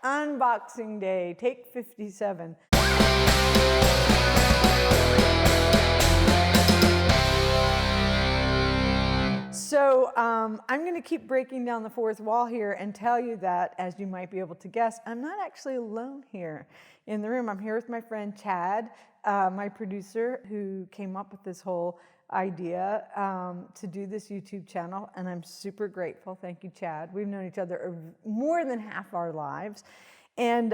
Unboxing day, take 57. So I'm going to keep breaking down the fourth wall here and tell you that, as you might be able to guess, I'm not actually alone here in the room. I'm here with my friend Chad, my producer, who came up with this whole idea to do this YouTube channel, and I'm super grateful. Thank you, Chad. We've known each other more than half our lives, and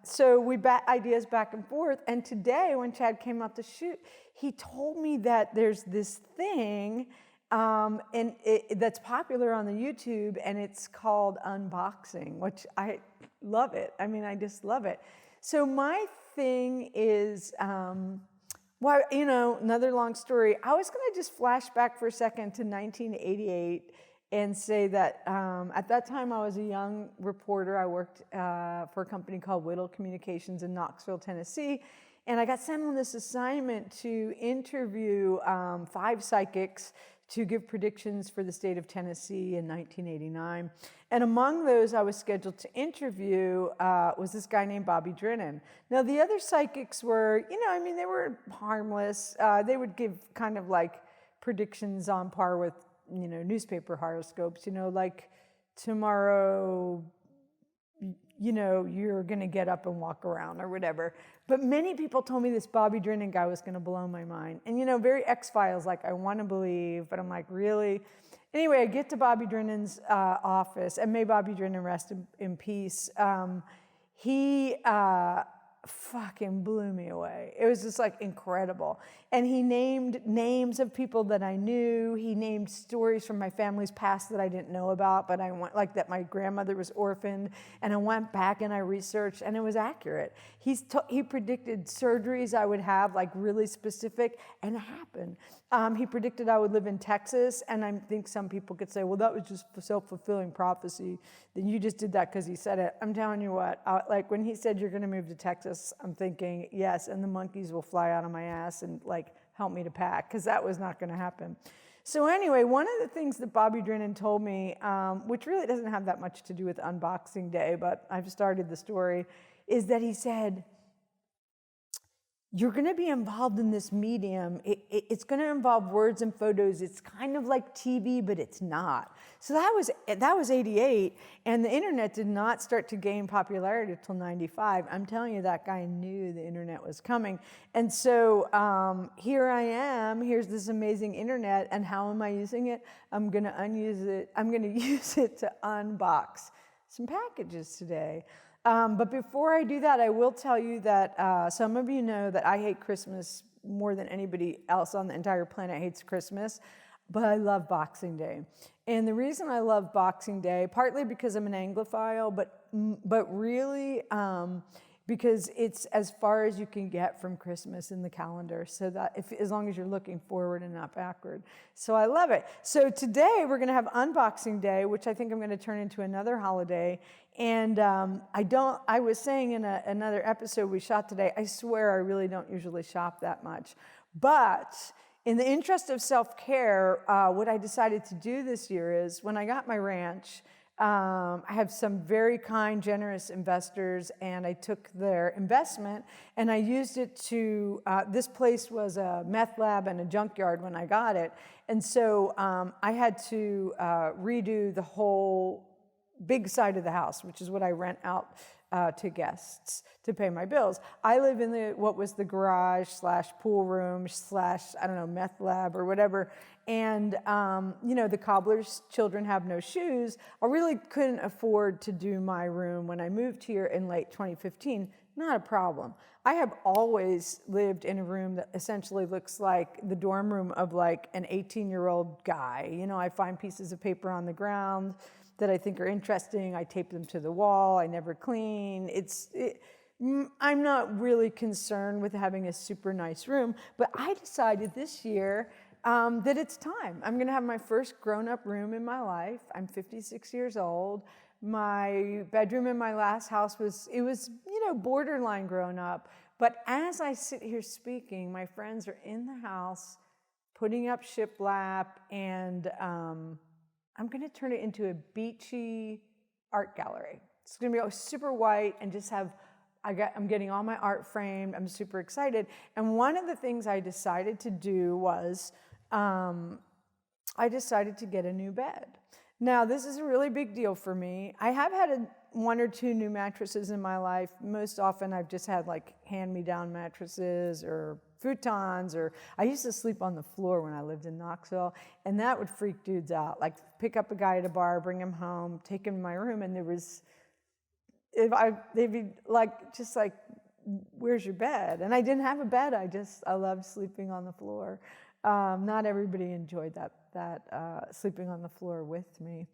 so we bat ideas back and forth. And today, when Chad came out to shoot, he told me that there's this thing that's popular on the YouTube, and it's called unboxing, which I love it. I mean, I just love it. So my thing is, well, you know, another long story. I was going to just flash back for a second to 1988 and say that at that time I was a young reporter. I worked for a company called Whittle Communications in Knoxville, Tennessee. And I got sent on this assignment to interview 5 psychics to give predictions for the state of Tennessee in 1989. And among those I was scheduled to interview was this guy named Bobby Drennan. Now the other psychics were, you know, I mean, they were harmless. They would give kind of like predictions on par with, you know, newspaper horoscopes, you know, like tomorrow, you know, you're going to get up and walk around or whatever. But many people told me this Bobby Drennan guy was going to blow my mind. And, you know, very X-Files, like, I want to believe, but I'm like, really? Anyway, I get to Bobby Drennan's office, and may Bobby Drennan rest in peace. He fucking blew me away. It was just like incredible. And he named names of people that I knew. He named stories from my family's past that I didn't know about, but I went, like that my grandmother was orphaned, and I went back and I researched, and it was accurate. He predicted surgeries I would have, like really specific, and it happened. He predicted I would live in Texas, and I think some people could say, well, that was just self-fulfilling prophecy. Then you just did that because he said it. I'm telling you what, like when he said you're going to move to Texas, I'm thinking, yes, and the monkeys will fly out of my ass and like help me to pack, because that was not going to happen. So anyway, one of the things that Bobby Drennan told me, which really doesn't have that much to do with unboxing day, but I've started the story, is that he said, you're going to be involved in this medium. It's going to involve words and photos. It's kind of like TV, but it's not. So that was 88, and the internet did not start to gain popularity until 95. I'm telling you, that guy knew the internet was coming. And so here I am. Here's this amazing internet, and how am I using it? I'm going to unuse it. I'm going to use it to unbox some packages today. But before I do that, I will tell you that some of you know that I hate Christmas more than anybody else on the entire planet hates Christmas, but I love Boxing Day. And the reason I love Boxing Day, partly because I'm an Anglophile, but really because it's as far as you can get from Christmas in the calendar, so that as long as you're looking forward and not backward. So I love it. So today we're going to have Unboxing Day, which I think I'm going to turn into another holiday. And I was saying in another episode we shot today, I swear I really don't usually shop that much. But in the interest of self-care, what I decided to do this year is, when I got my ranch, I have some very kind, generous investors, and I took their investment and I used it to, this place was a meth lab and a junkyard when I got it. And so I had to redo the whole big side of the house, which is what I rent out to guests to pay my bills. I live in what was the garage / pool room / I don't know, meth lab or whatever. And, you know, the cobbler's children have no shoes. I really couldn't afford to do my room when I moved here in late 2015. Not a problem. I have always lived in a room that essentially looks like the dorm room of like an 18-year-old guy. You know, I find pieces of paper on the ground that I think are interesting. I tape them to the wall. I never clean. I'm not really concerned with having a super nice room, but I decided this year that it's time. I'm going to have my first grown-up room in my life. I'm 56 years old. My bedroom in my last house was, you know, borderline grown up. But as I sit here speaking, my friends are in the house putting up shiplap, and I'm going to turn it into a beachy art gallery. It's going to be super white and just have, I'm getting all my art framed. I'm super excited. And one of the things I decided to do was I decided to get a new bed. Now, this is a really big deal for me. I have had one or two new mattresses in my life. Most often, I've just had like hand-me-down mattresses or futons, or I used to sleep on the floor when I lived in Knoxville, and that would freak dudes out. Like pick up a guy at a bar, bring him home, take him to my room, and they'd be like, just like, where's your bed? And I didn't have a bed. I loved sleeping on the floor. Not everybody enjoyed that sleeping on the floor with me.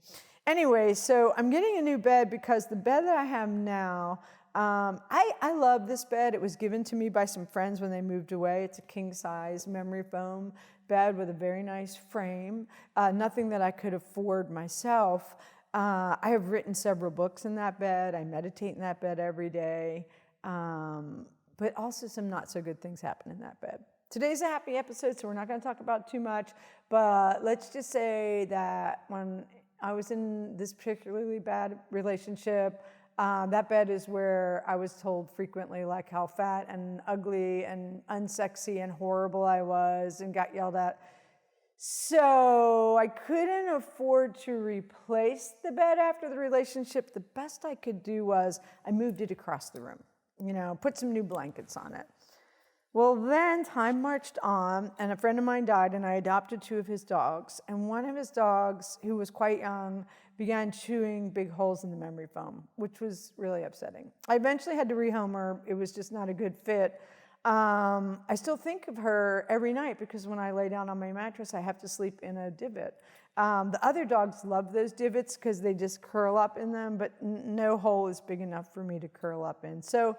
Anyway, so I'm getting a new bed because the bed that I have now, I love this bed. It was given to me by some friends when they moved away. It's a king-size memory foam bed with a very nice frame, nothing that I could afford myself. I have written several books in that bed. I meditate in that bed every day. But also some not so good things happen in that bed. Today's a happy episode, so we're not going to talk about too much, but let's just say that when I was in this particularly bad relationship, that bed is where I was told frequently like how fat and ugly and unsexy and horrible I was and got yelled at. So I couldn't afford to replace the bed after the relationship. The best I could do was I moved it across the room, put some new blankets on it. Well, then time marched on, and a friend of mine died, and I adopted two of his dogs. And one of his dogs, who was quite young, began chewing big holes in the memory foam, which was really upsetting. I eventually had to rehome her. It was just not a good fit. I still think of her every night because when I lay down on my mattress, I have to sleep in a divot. The other dogs love those divots because they just curl up in them, but no hole is big enough for me to curl up in. So,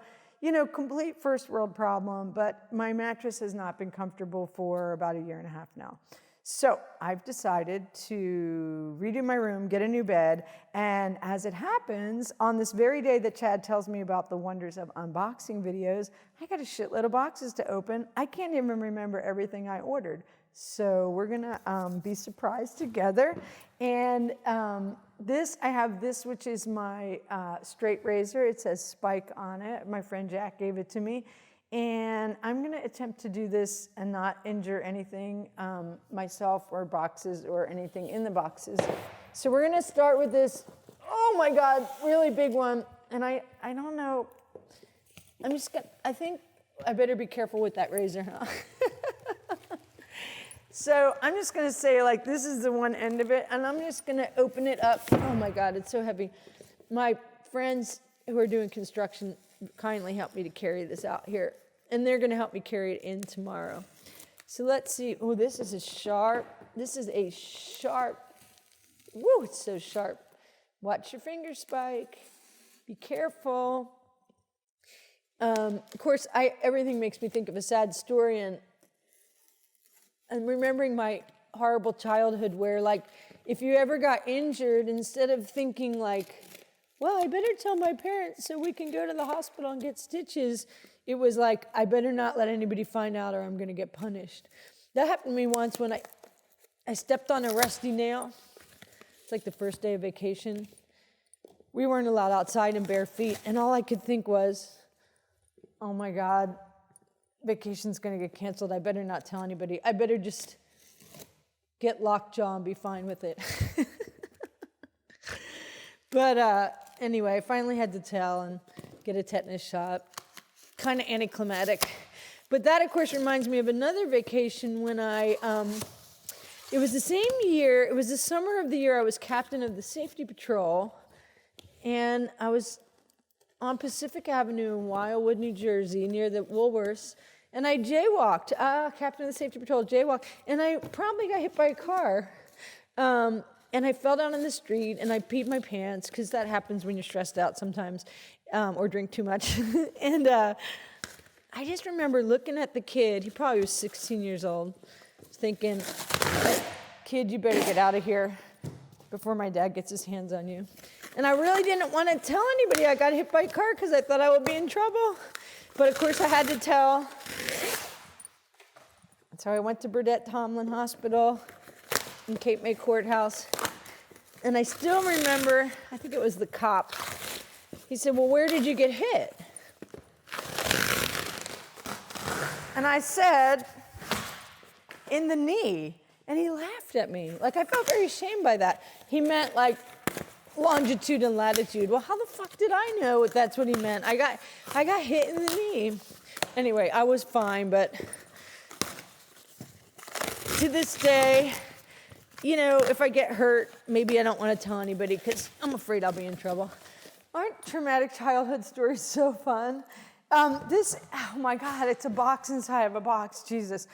complete first world problem, but my mattress has not been comfortable for about a year and a half now. So I've decided to redo my room, get a new bed, and as it happens, on this very day that Chad tells me about the wonders of unboxing videos, I got a shitload of boxes to open. I can't even remember everything I ordered. So we're gonna be surprised together. And I have this, which is my straight razor. It says Spike on it. My friend Jack gave it to me. And I'm gonna attempt to do this and not injure anything, myself or boxes or anything in the boxes. So we're gonna start with this, oh my God, really big one. And I don't know, I think I better be careful with that razor, huh? So I'm just going to say, like, this is the one end of it, and I'm just going to open it up. Oh, my God, it's so heavy. My friends who are doing construction kindly helped me to carry this out here, and they're going to help me carry it in tomorrow. So let's see. Oh, this is a sharp. Woo, it's so sharp. Watch your finger, Spike. Be careful. Of course, everything makes me think of a sad story, and remembering my horrible childhood where, like, if you ever got injured, instead of thinking, like, well, I better tell my parents so we can go to the hospital and get stitches, it was like, I better not let anybody find out or I'm going to get punished. That happened to me once when I stepped on a rusty nail. It's like the first day of vacation. We weren't allowed outside in bare feet, and all I could think was, oh, my God, vacation's going to get canceled. I better not tell anybody. I better just get lockjaw and be fine with it. But anyway, I finally had to tell and get a tetanus shot. Kind of anticlimactic. But that, of course, reminds me of another vacation when it was the same year, it was the summer of the year I was captain of the safety patrol, and I was on Pacific Avenue in Wildwood, New Jersey, near the Woolworths, and I jaywalked, captain of the safety patrol, jaywalked, and I probably got hit by a car, and I fell down in the street, and I peed my pants, because that happens when you're stressed out sometimes, or drink too much, and I just remember looking at the kid, he probably was 16 years old, thinking, kid, you better get out of here before my dad gets his hands on you. And I really didn't want to tell anybody I got hit by a car because I thought I would be in trouble. But of course I had to tell. So I went to Burdett Tomlin Hospital in Cape May Courthouse. And I still remember, I think it was the cop, He said, well, where did you get hit? And I said, in the knee. And he laughed at me. Like, I felt very ashamed by that. He meant, like, longitude and latitude. Well, how the fuck did I know that's what he meant? I got hit in the knee. Anyway, I was fine, but to this day, you know, if I get hurt, maybe I don't want to tell anybody because I'm afraid I'll be in trouble. Aren't traumatic childhood stories so fun? Oh my God, it's a box inside of a box, Jesus.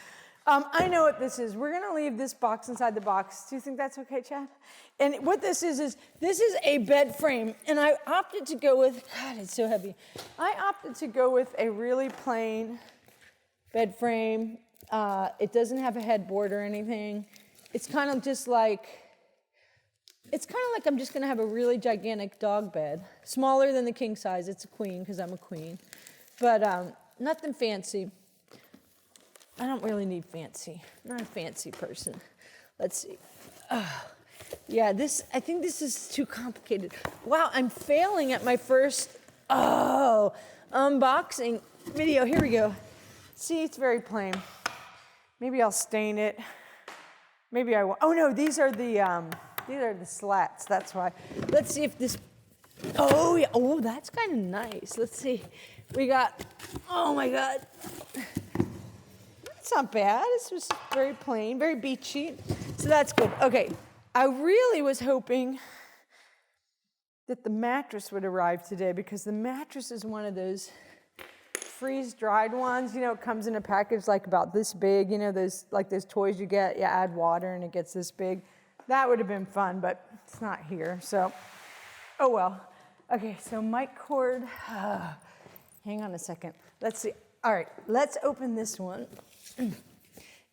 I know what this is. We're going to leave this box inside the box. Do you think that's okay, Chad? And what this is this is a bed frame. And I opted to go with, God, it's so heavy. I opted to go with a really plain bed frame. It doesn't have a headboard or anything. It's kind of just like, I'm just going to have a really gigantic dog bed. Smaller than the king size. It's a queen because I'm a queen. But nothing fancy. I don't really need fancy. I'm not a fancy person. Let's see. Yeah, I think this is too complicated. Wow, I'm failing at my first, unboxing video. Here we go. See, it's very plain. Maybe I'll stain it. Maybe I won't. Oh no, these are the slats. That's why. Let's see if this. Oh yeah. Oh, that's kind of nice. Let's see. We got. Oh my God. It's not bad. It's just very plain, very beachy. So that's good. Okay. I really was hoping that the mattress would arrive today because the mattress is one of those freeze-dried ones. You know, it comes in a package like about this big. You know, those toys you get, you add water and it gets this big. That would have been fun, but it's not here. So, oh well. Okay, so mic cord. Hang on a second. Let's see. All right, let's open this one.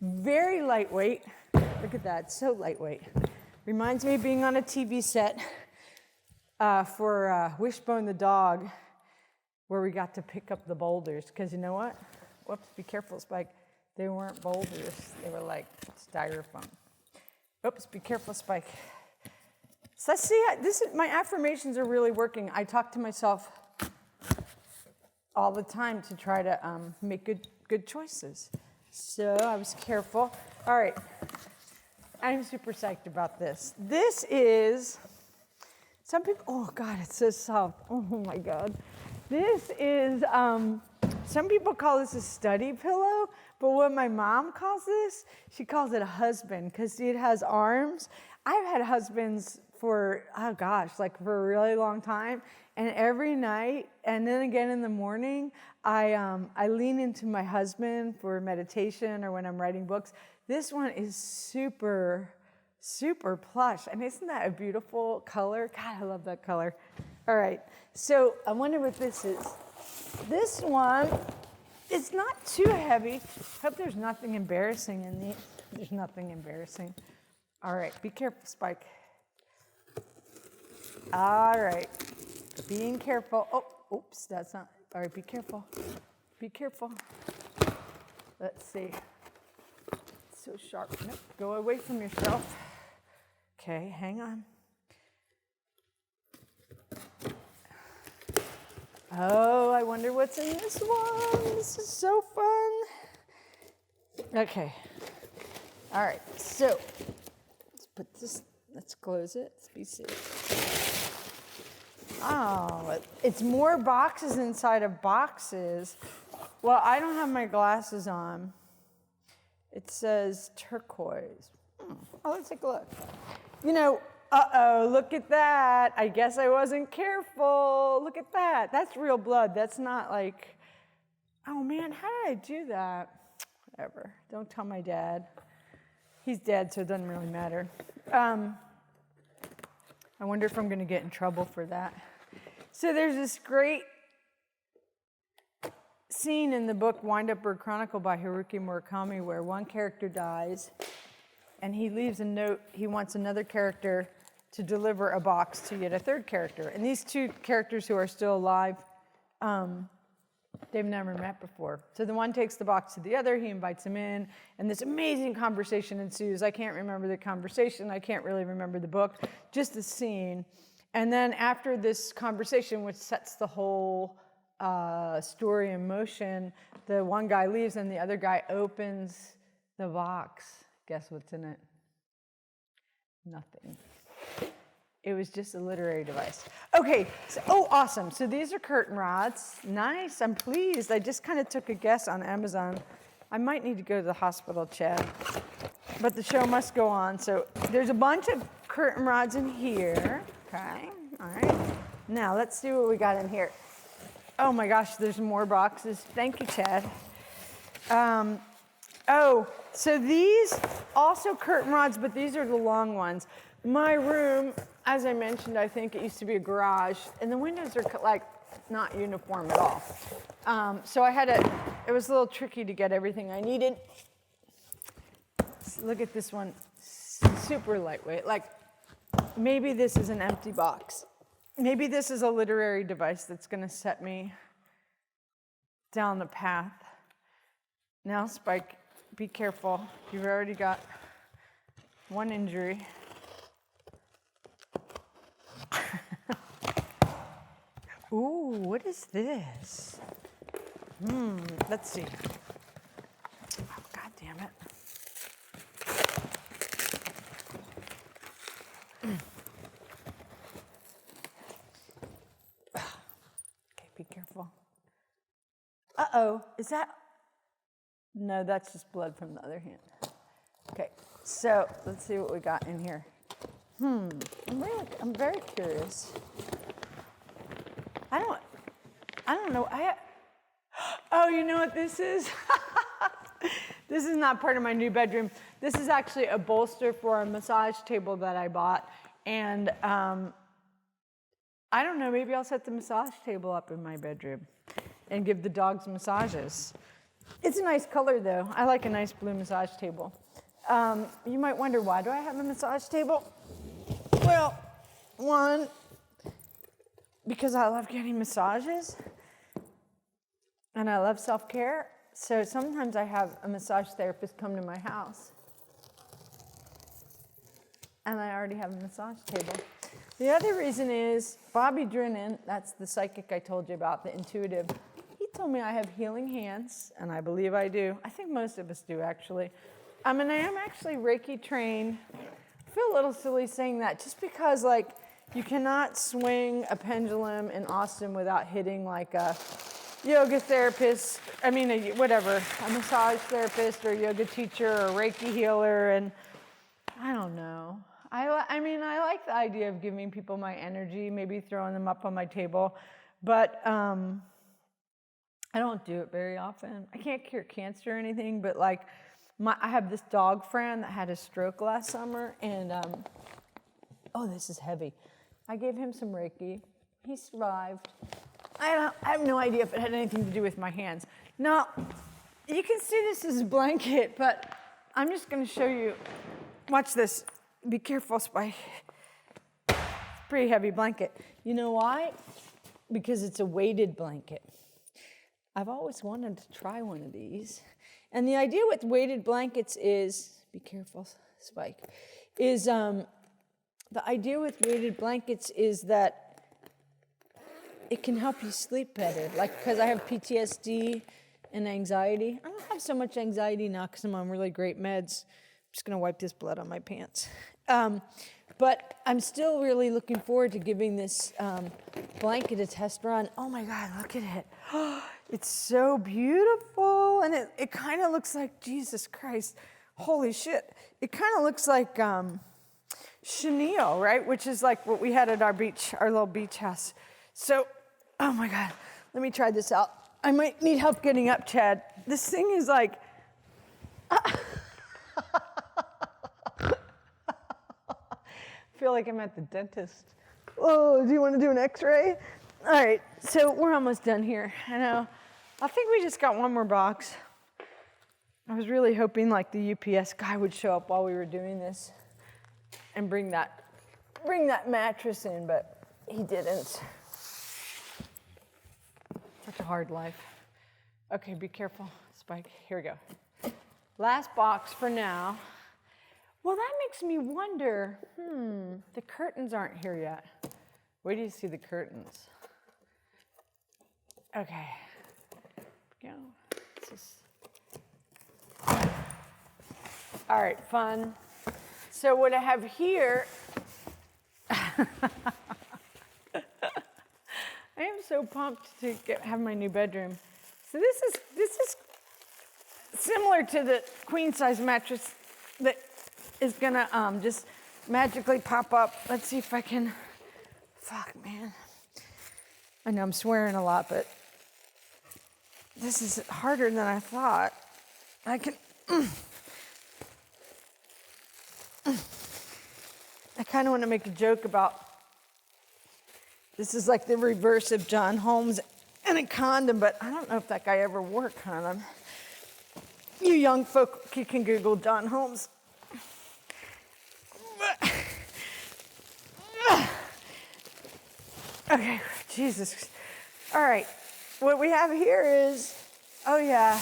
Very lightweight. Look at that, so lightweight. Reminds me of being on a TV set for Wishbone the dog, where we got to pick up the boulders. Because you know what? Whoops, be careful, Spike. They weren't boulders. They were like styrofoam. Oops, be careful, Spike. So let's see, my affirmations are really working. I talk to myself all the time to try to make good choices. So I was careful. All right. I'm super psyched about this. This is, some people, oh God, it's so soft. Oh my God. This is, some people call this a study pillow, but what my mom calls this, she calls it a husband because it has arms. I've had husbands for, oh gosh, like for a really long time. And every night, and then again in the morning, I lean into my husband for meditation or when I'm writing books. This one is super, super plush. And isn't that a beautiful color? God, I love that color. All right, so I wonder what this is. This one, it's not too heavy. Hope there's nothing embarrassing in these. There's nothing embarrassing. All right, be careful, Spike. All right. Being careful. Oh, oops, that's not. All right, be careful. Be careful. Let's see. It's so sharp. Nope, go away from yourself. Okay, hang on. Oh, I wonder what's in this one. This is so fun. Okay. All right, so let's put this, let's close it. Let's be safe. Oh, it's more boxes inside of boxes. Well, I don't have my glasses on. It says turquoise. Oh, let's take a look. You know, look at that. I guess I wasn't careful. Look at that. That's real blood. That's not like, oh man, how did I do that? Whatever. Don't tell my dad. He's dead, so it doesn't really matter. I wonder if I'm going to get in trouble for that. So there's this great scene in the book Wind Up Bird Chronicle by Haruki Murakami where one character dies and he leaves a note. He wants another character to deliver a box to yet a third character. And these two characters who are still alive, they've never met before. So the one takes the box to the other, he invites him in, and this amazing conversation ensues. I can't remember the conversation, I can't really remember the book, just the scene. And then after this conversation, which sets the whole story in motion, the one guy leaves and the other guy opens the box. Guess what's in it? Nothing. It was just a literary device. Okay, so, oh, awesome. So these are curtain rods. Nice, I'm pleased. I just kind of took a guess on Amazon. I might need to go to the hospital, Chad. But the show must go on. So there's a bunch of curtain rods in here. Okay, all right. Now let's see what we got in here. Oh my gosh, there's more boxes. Thank you, Chad. Oh, so these also curtain rods, but these are the long ones. My room, as I mentioned, I think it used to be a garage, and the windows are like not uniform at all. So it was a little tricky to get everything I needed. Look at this one, super lightweight. Like, maybe this is an empty box. Maybe this is a literary device that's going to set me down the path. Now, Spike, be careful. You've already got one injury. Ooh, what is this? Let's see. Oh, God damn it. Okay, be careful. Uh-oh, is that? No, that's just blood from the other hand. Okay, so let's see what we got in here. I'm very curious. I don't know. Oh, you know what this is? This is not part of my new bedroom. This is actually a bolster for a massage table that I bought. And I don't know, maybe I'll set the massage table up in my bedroom and give the dogs massages. It's a nice color, though. I like a nice blue massage table. You might wonder, why do I have a massage table? Well, one, because I love getting massages, and I love self-care. So sometimes I have a massage therapist come to my house, and I already have a massage table. The other reason is Bobby Drinnen, that's the psychic I told you about, the intuitive. He told me I have healing hands, and I believe I do. I think most of us do, actually. And I am actually Reiki trained. I feel a little silly saying that, just because, like, you cannot swing a pendulum in Austin without hitting, like, a yoga therapist, a massage therapist or yoga teacher or Reiki healer, and I don't know. I like the idea of giving people my energy, maybe throwing them up on my table, but I don't do it very often. I can't cure cancer or anything, but like, I have this dog friend that had a stroke last summer, and oh, this is heavy. I gave him some Reiki. He survived. I have no idea if it had anything to do with my hands. Now, you can see this is a blanket, but I'm just going to show you. Watch this. Be careful, Spike. It's a pretty heavy blanket. You know why? Because it's a weighted blanket. I've always wanted to try one of these. And the idea with weighted blankets is, be careful, Spike, is the idea with weighted blankets is that it can help you sleep better. Like, because I have PTSD and anxiety. I don't have so much anxiety now because I'm on really great meds. I'm just going to wipe this blood on my pants. But I'm still really looking forward to giving this blanket a test run. Oh my God, look at it. It's so beautiful. And it kind of looks like, Jesus Christ, holy shit. It kind of looks like chenille, right? Which is like what we had at our beach, our little beach house. So, oh my God, let me try this out. I might need help getting up, Chad. This thing is like, I feel like I'm at the dentist. Oh, do you want to do an x-ray? All right, so we're almost done here. I know. I think we just got one more box. I was really hoping like the UPS guy would show up while we were doing this and bring that mattress in, but he didn't. Such a hard life. Okay, be careful, Spike. Here we go. Last box for now. Well, that makes me wonder, the curtains aren't here yet. Where do you see the curtains? Okay. Go. All right, fun. So what I have here, I am so pumped to have my new bedroom. So this is similar to the queen size mattress that is gonna just magically pop up. Let's see if I can. Fuck, man. I know I'm swearing a lot, but this is harder than I thought. I can. I kind of want to make a joke about this is like the reverse of John Holmes and a condom, but I don't know if that guy ever wore a condom. You young folk, you can Google John Holmes. Okay, Jesus. All right, what we have here is, oh yeah,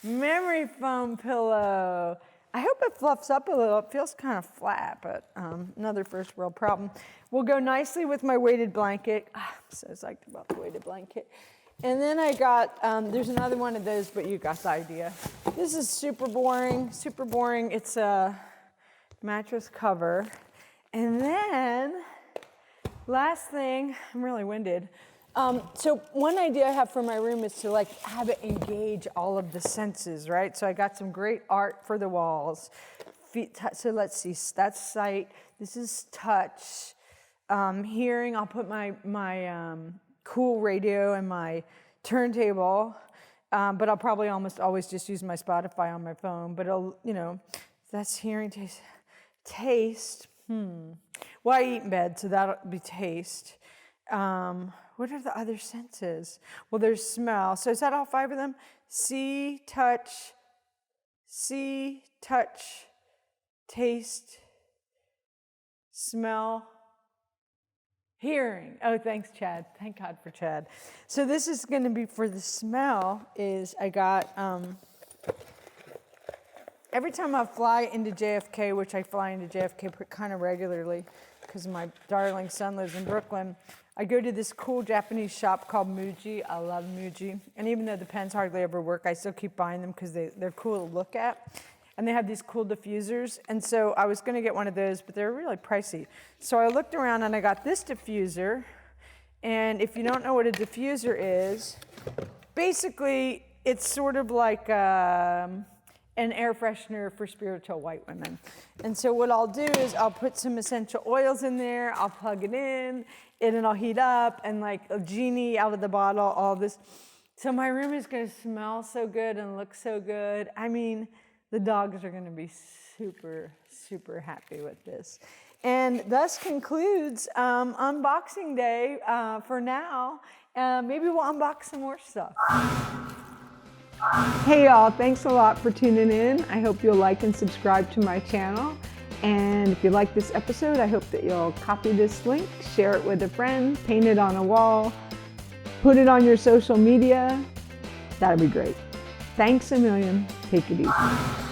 memory foam pillow. I hope it fluffs up a little. It feels kind of flat, but another first world problem. Will go nicely with my weighted blanket. I'm so psyched about the weighted blanket. And then I got, there's another one of those, but you got the idea. This is super boring, super boring. It's a mattress cover. And then, last thing, I'm really winded. So one idea I have for my room is to like have it engage all of the senses, right? So I got some great art for the walls. So let's see, that's sight. This is touch. Hearing, I'll put my cool radio and my turntable, but I'll probably almost always just use my Spotify on my phone. But it'll, that's hearing, taste. Well, I eat in bed, so that'll be taste. What are the other senses? Well, there's smell. So is that all 5 of them? See, touch, taste, smell, hearing. Oh, thanks, Chad. Thank God for Chad. So this is going to be for the smell is I got, every time I fly into JFK, which I fly into JFK kind of regularly because my darling son lives in Brooklyn, I go to this cool Japanese shop called Muji. I love Muji. And even though the pens hardly ever work, I still keep buying them because they're cool to look at. And they have these cool diffusers. And so I was going to get one of those, but they're really pricey. So I looked around and I got this diffuser. And if you don't know what a diffuser is, basically it's sort of like an air freshener for spiritual white women. And so what I'll do is I'll put some essential oils in there, I'll plug it in, and it'll heat up, and like a genie out of the bottle, all this. So my room is gonna smell so good and look so good. I mean, the dogs are gonna be super, super happy with this. And thus concludes unboxing day for now. Maybe we'll unbox some more stuff. Hey y'all, thanks a lot for tuning in. I hope you'll like and subscribe to my channel. And if you like this episode, I hope that you'll copy this link, share it with a friend, paint it on a wall, put it on your social media. That'd be great. Thanks a million. Take it easy.